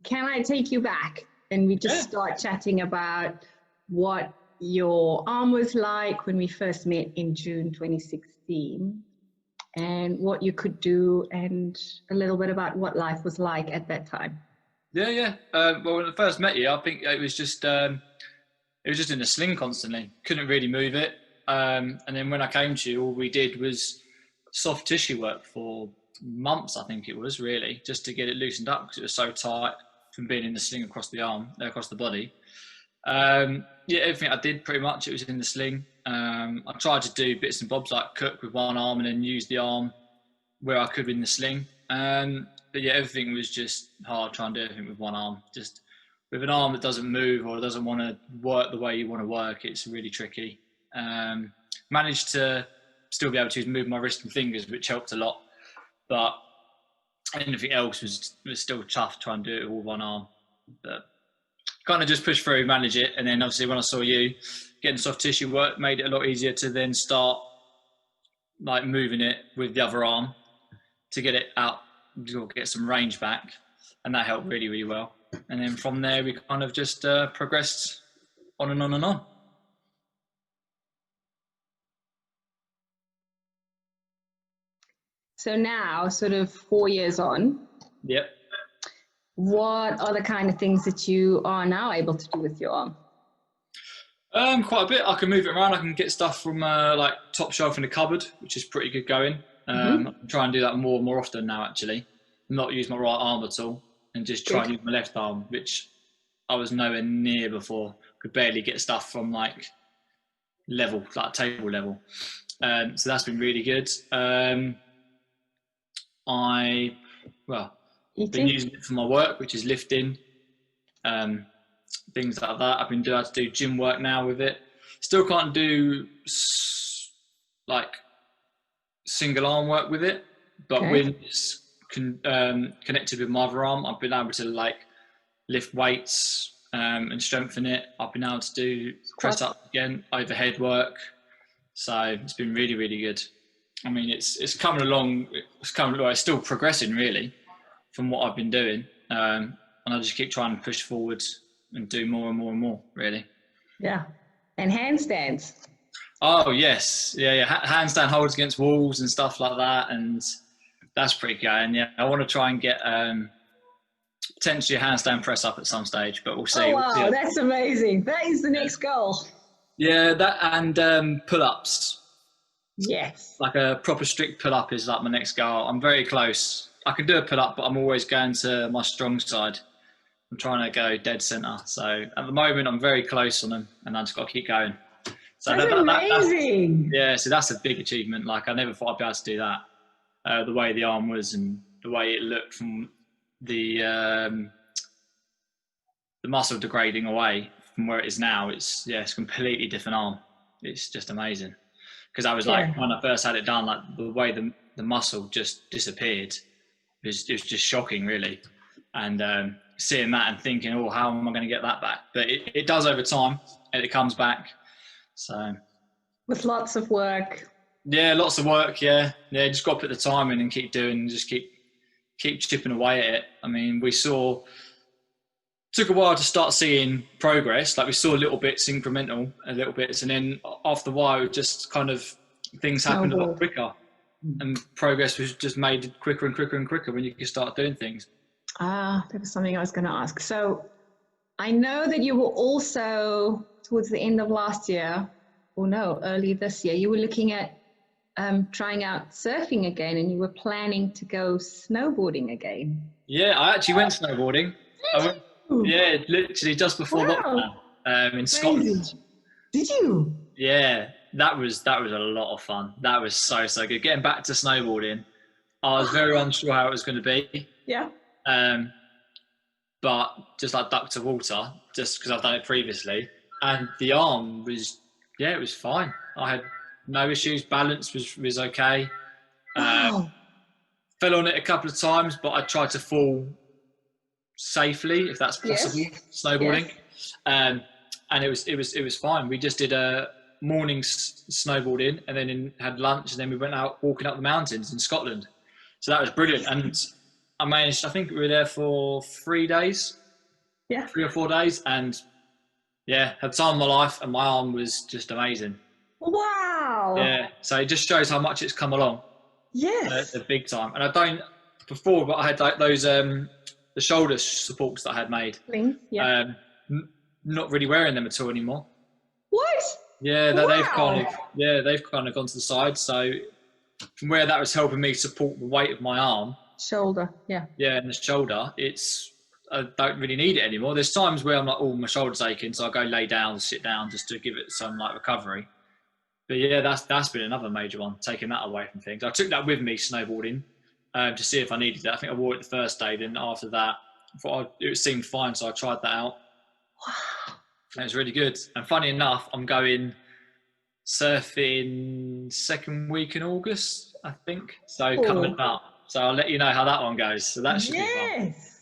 can I take you back and we just start chatting about what your arm was like when we first met in June 2016 and what you could do and a little bit about what life was like at that time. Yeah. Well, when I first met you, I think it was just in a sling constantly. Couldn't really move it. And then when I came to you, all we did was soft tissue work for months, I think it was, really, just to get it loosened up because it was so tight from being in the sling across the arm, across the body. Everything I did pretty much, it was in the sling. I tried to do bits and bobs like cook with one arm and then use the arm where I could in the sling. But yeah, everything was just hard trying to do everything with one arm. Just with an arm that doesn't move or doesn't want to work the way you want to work, it's really tricky. Managed to still be able to move my wrist and fingers, which helped a lot. But anything else was still tough trying to do it with one arm. But kind of just push through, manage it. And then obviously when I saw you getting soft tissue work, made it a lot easier to then start like moving it with the other arm to get it out, to get some range back. And that helped really, really well. And then from there, we kind of just progressed on and on and on. So now, sort of 4 years on, Yep. what are the kind of things that you are now able to do with your arm? Quite a bit. I can move it around. I can get stuff from like top shelf in the cupboard, which is pretty good going. I try and do that more and more often now, actually. Not use my right arm at all and just try and use my left arm, which I was nowhere near before. Could barely get stuff from like level, like table level. So that's been really good. I've been using it for my work, which is lifting, things like that. I've been doing to do gym work now with it. Still can't do like single arm work with it, but when it's connected with my other arm, I've been able to like lift weights and strengthen it. I've been able to do press up again, overhead work. So it's been really, really good. I mean, it's coming along. It's still progressing really from what I've been doing, and I just keep trying to push forward and do more and more and more. Really. Yeah, and handstands. Oh yes, yeah. Handstand holds against walls and stuff like that, and that's pretty good. And yeah, I want to try and get potentially a handstand press up at some stage, but we'll see. Oh wow, that's amazing! That is the next goal. Yeah, that and pull-ups. Yes. Like a proper strict pull-up is like my next goal. I'm very close. I can do a pull-up, but I'm always going to my strong side. I'm trying to go dead center. So at the moment, I'm very close on them, and I just got to keep going. So that's amazing. So that's a big achievement. Like I never thought I'd be able to do that. The way the arm was and the way it looked from the muscle degrading away from where it is now. It's completely different arm. It's just amazing. Because I was like, when I first had it done, like the way the muscle just disappeared, it was just shocking, really. And seeing that and thinking, oh, how am I going to get that back? But it does over time, and it comes back. So with lots of work. Yeah, lots of work. Yeah. Just got to put the time in and keep doing, and just keep chipping away at it. I mean, took a while to start seeing progress. Like we saw little bits, incremental, little bits, and then after a while, just kind of things happened a lot quicker, and progress was just made quicker and quicker and quicker when you could start doing things. That was something I was going to ask. So I know that you were also towards the end of last year, early this year, you were looking at trying out surfing again, and you were planning to go snowboarding again. Yeah, I actually went snowboarding. Yeah, literally just before lockdown in Scotland. Did you? Yeah, that was a lot of fun. That was so good. Getting back to snowboarding, I was very unsure how it was going to be. Yeah. But just like duck to water, just because I've done it previously, and the arm was, it was fine. I had no issues. Balance was okay. Wow. Fell on it a couple of times, but I tried to fall safely, if that's possible, snowboarding. And it was fine. We just did a morning snowboarding, and then had lunch, and then we went out walking up the mountains in Scotland. So that was brilliant. And I managed, I think we were there for 3 days, Yeah. 3 or 4 days. And yeah, had time of my life, and my arm was just amazing. Wow. Yeah. So it just shows how much it's come along, Yes. the big time. And I don't, before, but I had like those, the shoulder supports that I had made. Links. Yeah. Not really wearing them at all anymore. What? Yeah, Wow. they've kind of gone to the side. So from where that was helping me support the weight of my arm, Shoulder. Yeah. yeah, and the shoulder, I don't really need it anymore. There's times where I'm like, oh, my shoulder's aching, so I go lay down, sit down, just to give it some like recovery. But yeah, that's been another major one, taking that away from things. I took that with me snowboarding to see if I needed it. I think I wore it the first day. Then after that, it seemed fine, so I tried that out. Wow. And it was really good. And funny enough, I'm going surfing second week in August, I think. So coming up. So I'll let you know how that one goes. So that should be fun. Yes.